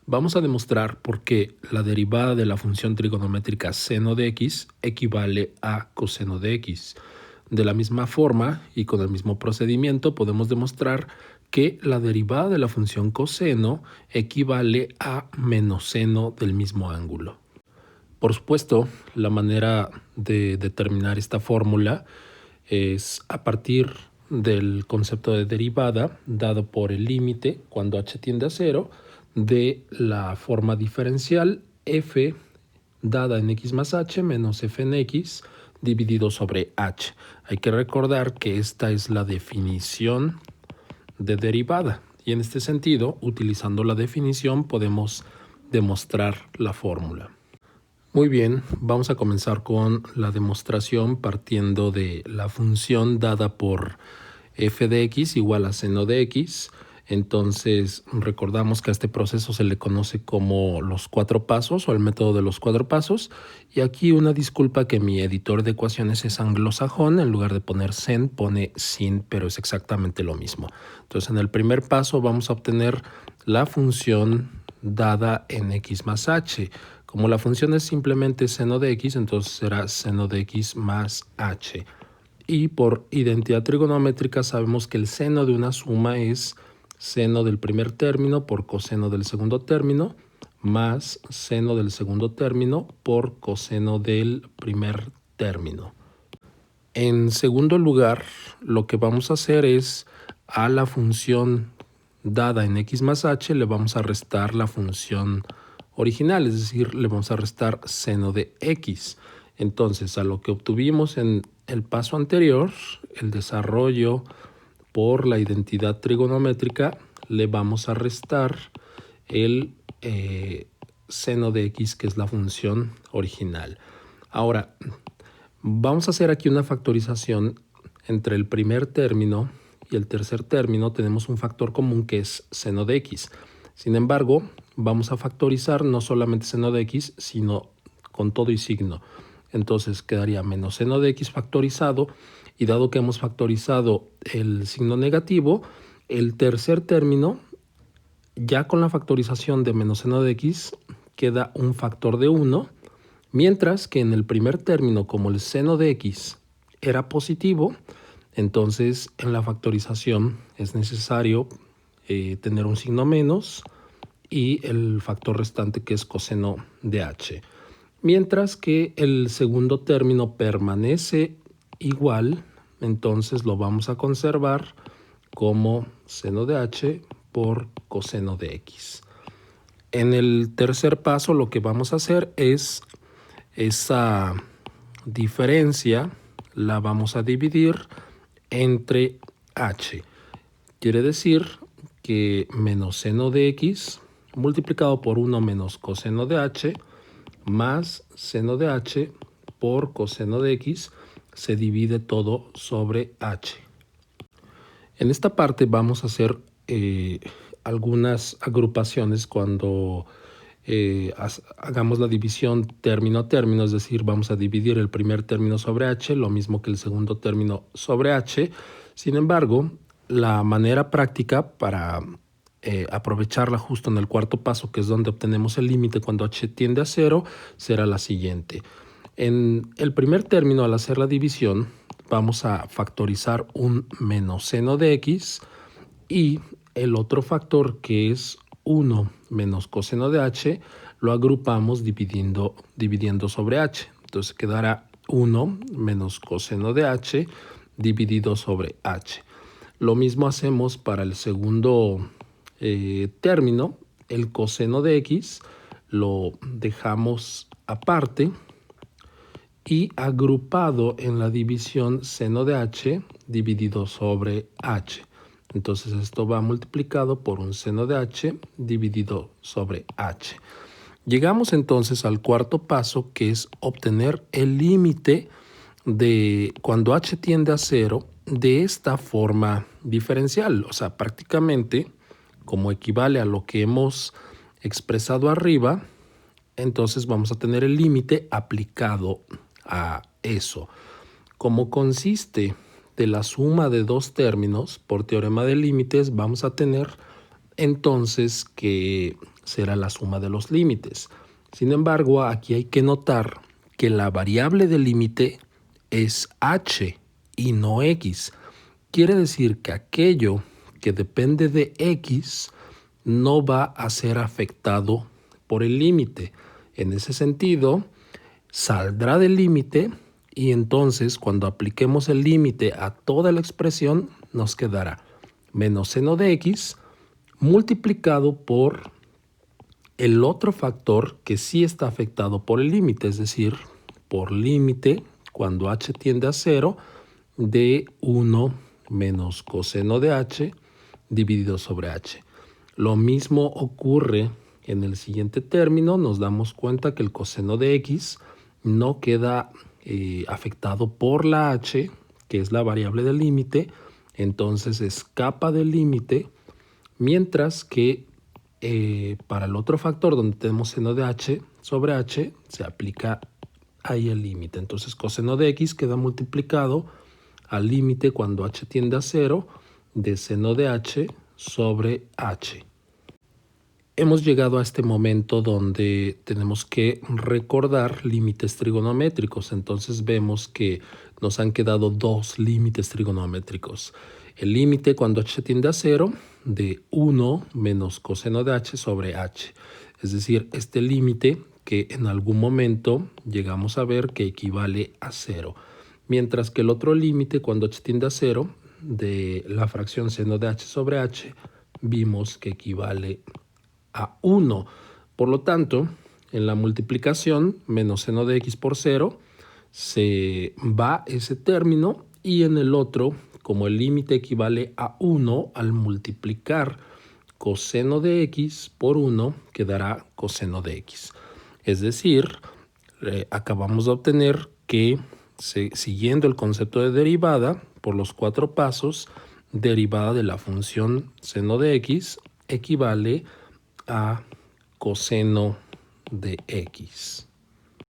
Vamos a demostrar por qué la derivada de la función trigonométrica seno de x equivale a coseno de x. De la misma forma y con el mismo procedimiento podemos demostrar que la derivada de la función coseno equivale a menos seno del mismo ángulo. Por supuesto, la manera de determinar esta fórmula es a partir del concepto de derivada dado por el límite cuando h tiende a 0 de la forma diferencial f dada en x más h menos f en x dividido sobre h. Hay que recordar que esta es la definición de derivada y en este sentido, utilizando la definición, podemos demostrar la fórmula. Muy bien, vamos a comenzar con la demostración partiendo de la función dada por f de x igual a seno de x. Entonces recordamos que a este proceso se le conoce como los 4 pasos o el método de los 4 pasos. Y aquí una disculpa que mi editor de ecuaciones es anglosajón, en lugar de poner sen pone sin, pero es exactamente lo mismo. Entonces en el primer paso vamos a obtener la función dada en x más h. Como la función es simplemente seno de x, entonces será seno de x más h. Y por identidad trigonométrica sabemos que el seno de una suma es seno del primer término por coseno del segundo término más seno del segundo término por coseno del primer término. En segundo lugar, lo que vamos a hacer es a la función dada en x más h le vamos a restar la función original, es decir, le vamos a restar seno de x. Entonces, a lo que obtuvimos en el paso anterior, el desarrollo por la identidad trigonométrica, le vamos a restar el seno de x, que es la función original. Ahora, vamos a hacer aquí una factorización entre el primer término y el tercer término. Tenemos un factor común que es seno de x. Sin embargo, vamos a factorizar no solamente seno de x, sino con todo y signo. Entonces quedaría menos seno de x factorizado, y dado que hemos factorizado el signo negativo, el tercer término, ya con la factorización de menos seno de x, queda un factor de 1, mientras que en el primer término, como el seno de x era positivo, entonces en la factorización es necesario tener un signo menos y el factor restante, que es coseno de h. Mientras que el segundo término permanece igual, entonces lo vamos a conservar como seno de h por coseno de x. En el tercer paso lo que vamos a hacer es esa diferencia la vamos a dividir entre h. Quiere decir que menos seno de x multiplicado por 1 menos coseno de h más seno de h por coseno de x se divide todo sobre h. En esta parte vamos a hacer algunas agrupaciones cuando hagamos la división término a término, es decir, vamos a dividir el primer término sobre h, lo mismo que el segundo término sobre h. Sin embargo, la manera práctica para aprovecharla justo en el cuarto paso, que es donde obtenemos el límite cuando h tiende a 0, será la siguiente. En el primer término, al hacer la división, vamos a factorizar un menos seno de x y el otro factor, que es 1 menos coseno de h, lo agrupamos dividiendo sobre h. Entonces quedará 1 menos coseno de h dividido sobre h. Lo mismo hacemos para el segundo término. El coseno de x lo dejamos aparte y agrupado en la división seno de h dividido sobre h. Entonces esto va multiplicado por un seno de h dividido sobre h. Llegamos entonces al cuarto paso, que es obtener el límite de cuando h tiende a 0 de esta forma diferencial. O sea, prácticamente como equivale a lo que hemos expresado arriba, entonces vamos a tener el límite aplicado a eso. Como consiste de la suma de dos términos por teorema de límites, vamos a tener entonces que será la suma de los límites. Sin embargo, aquí hay que notar que la variable del límite es h y no x. Quiere decir que aquello que depende de x no va a ser afectado por el límite. En ese sentido, saldrá del límite y entonces cuando apliquemos el límite a toda la expresión nos quedará menos seno de x multiplicado por el otro factor que sí está afectado por el límite, es decir, por límite cuando h tiende a 0 de 1 menos coseno de h dividido sobre h. Lo mismo ocurre en el siguiente término. Nos damos cuenta que el coseno de x no queda afectado por la h, que es la variable del límite, entonces escapa del límite, mientras que para el otro factor donde tenemos seno de h sobre h se aplica ahí el límite. Entonces coseno de x queda multiplicado al límite cuando h tiende a 0 de seno de h sobre h. Hemos llegado a este momento donde tenemos que recordar límites trigonométricos. Entonces vemos que nos han quedado dos límites trigonométricos. El límite cuando h tiende a 0 de 1 menos coseno de h sobre h. Es decir, este límite que en algún momento llegamos a ver que equivale a 0. Mientras que el otro límite cuando h tiende a 0 de la fracción seno de h sobre h vimos que equivale a 1. Por lo tanto, en la multiplicación menos seno de x por 0 se va ese término y en el otro, como el límite equivale a 1, al multiplicar coseno de x por 1 quedará coseno de x. Es decir, acabamos de obtener que siguiendo el concepto de derivada por los 4 pasos, derivada de la función seno de x equivale a coseno de x.